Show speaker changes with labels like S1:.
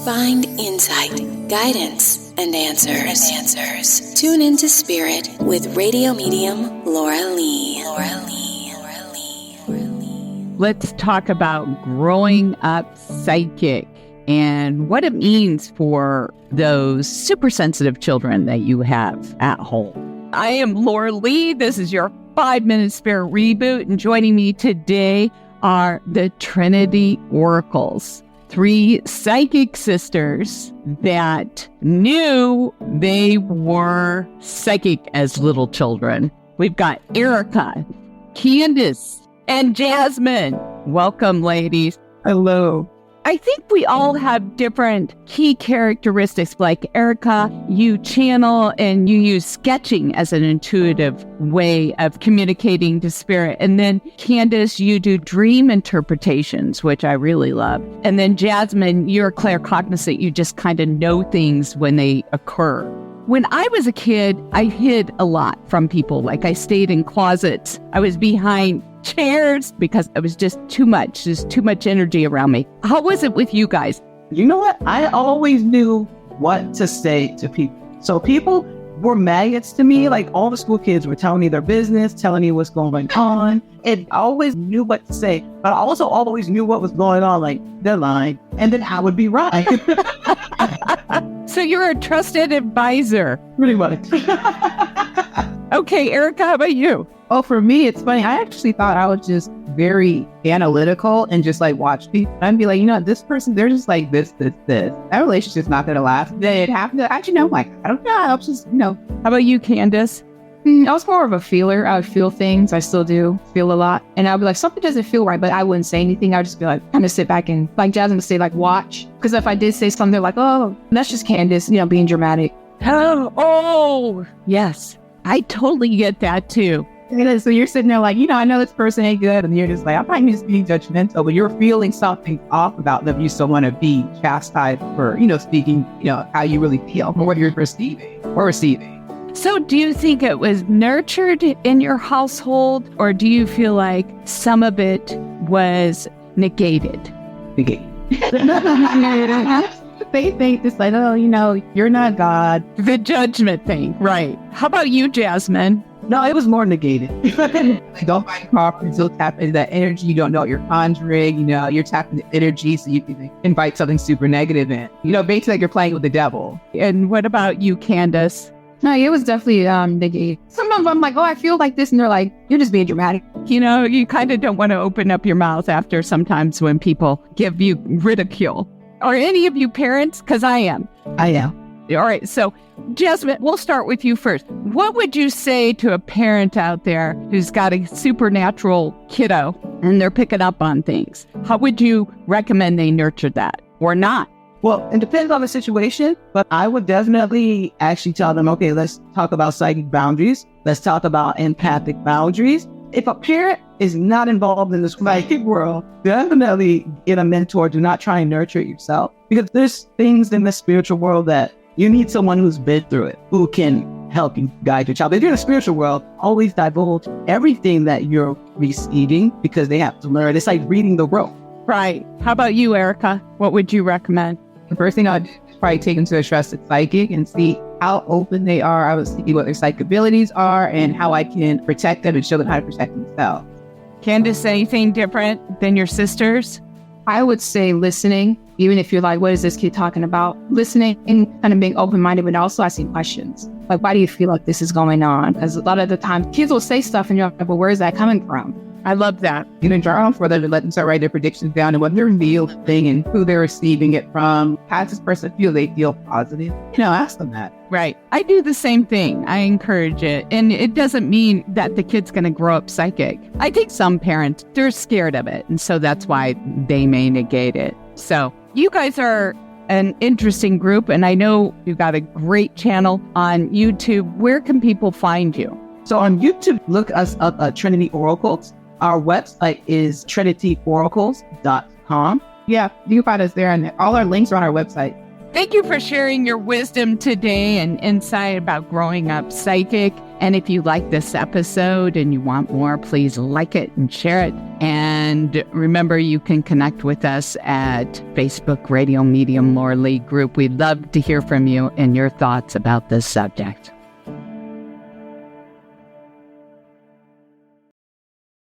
S1: Find insight, guidance, and answers. Tune into Spirit with radio medium Laura Lee.
S2: Let's talk about growing up psychic and what it means for those super sensitive children that you have at home. I am Laura Lee. This is your 5-Minute Spirit Reboot, and joining me today are the Trinity Oracles. 3 psychic sisters that knew they were psychic as little children. We've got Erica, Candace, and Jasmine. Welcome, ladies.
S3: Hello.
S2: I think we all have different key characteristics. Like Erica, you channel and you use sketching as an intuitive way of communicating to spirit. And then Candace, you do dream interpretations, which I really love. And then Jasmine, you're claircognizant. You just kind of know things when they occur. When I was a kid, I hid a lot from people. Like I stayed in closets. I was behind chairs because it was just too much energy around me. How was it with you guys?
S3: You know what? I always knew what to say to people. So people were maggots to me. Like all the school kids were telling me their business, telling me what's going on. And I always knew what to say, but I also always knew what was going on. Like they're lying. And then I would be right.
S2: So you're a trusted advisor.
S3: Pretty much.
S2: Okay, Erica, how about you?
S4: Oh, for me, it's funny. I actually thought I was just very analytical and just like watch people. I'd be like, this person, they're just like this. That relationship's not going to last. Then it happened. Actually, no, like, I don't know. I was just,
S2: How about you, Candace?
S4: I was more of a feeler. I would feel things. I still do feel a lot. And I'd be like, something doesn't feel right, but I wouldn't say anything. I'd just be like, kind of sit back and like Jasmine would say, like, watch. Because if I did say something, they're like, oh, that's just Candace, being dramatic.
S2: Oh, yes. I totally get that too.
S4: So you're sitting there like, I know this person ain't good. And you're just like, I'm not just being judgmental, but you're feeling something off about them. You still want to be chastised for, speaking, how you really feel or what you're perceiving or receiving.
S2: So do you think it was nurtured in your household, or do you feel like some of it was negated?
S4: Negated. They think it's like, oh, you're not God.
S2: The judgment thing. Right. How about you, Jasmine?
S3: No, it was more negated.
S4: Like, don't find property until tap into that energy. You don't know what you're conjuring. You're tapping the energy so you can invite something super negative in. Basically like you're playing with the devil.
S2: And what about you, Candace?
S4: No, it was definitely negated. Some of them I'm like, oh, I feel like this. And they're like, you're just being dramatic.
S2: You kind of don't want to open up your mouth after sometimes when people give you ridicule. Are any of you parents? Because I am.
S4: I am.
S2: All right. So, Jasmine, we'll start with you first. What would you say to a parent out there who's got a supernatural kiddo and they're picking up on things? How would you recommend they nurture that or not?
S3: Well, it depends on the situation, but I would definitely actually tell them, okay, let's talk about psychic boundaries. Let's talk about empathic boundaries. If a parent is not involved in the psychic world, definitely get a mentor. Do not try and nurture it yourself, because there's things in the spiritual world that you need someone who's been through it, who can help you guide your child. If you're in the spiritual world, always divulge everything that you're receiving, because they have to learn. It's like reading the rope.
S2: Right. How about you, Erica? What would you recommend?
S4: The first thing I'd probably take them to a trusted psychic and see how open they are. I would see what their psychic abilities are and how I can protect them and show them how to protect themselves.
S2: Candace, anything different than your sisters?
S4: I would say listening, even if you're like, what is this kid talking about? Listening and kind of being open-minded, but also asking questions. Like, why do you feel like this is going on? Because a lot of the time, kids will say stuff and you're like, well, where is that coming from?
S2: I love that.
S4: Journal for them to let them start writing their predictions down and what they're feeling and who they're receiving it from. How does this person feel? They feel positive. Ask them that.
S2: Right. I do the same thing. I encourage it. And it doesn't mean that the kid's going to grow up psychic. I think some parents, they're scared of it. And so that's why they may negate it. So you guys are an interesting group. And I know you've got a great channel on YouTube. Where can people find you?
S3: So on YouTube, look us up at Trinity Oracles. Our website is trinityoracles.com.
S4: Yeah, you can find us there, and all our links are on our website.
S2: Thank you for sharing your wisdom today and insight about growing up psychic. And if you like this episode and you want more, please like it and share it. And And remember, you can connect with us at Facebook Radio Medium Lore League Group. We'd love to hear from you and your thoughts about this subject.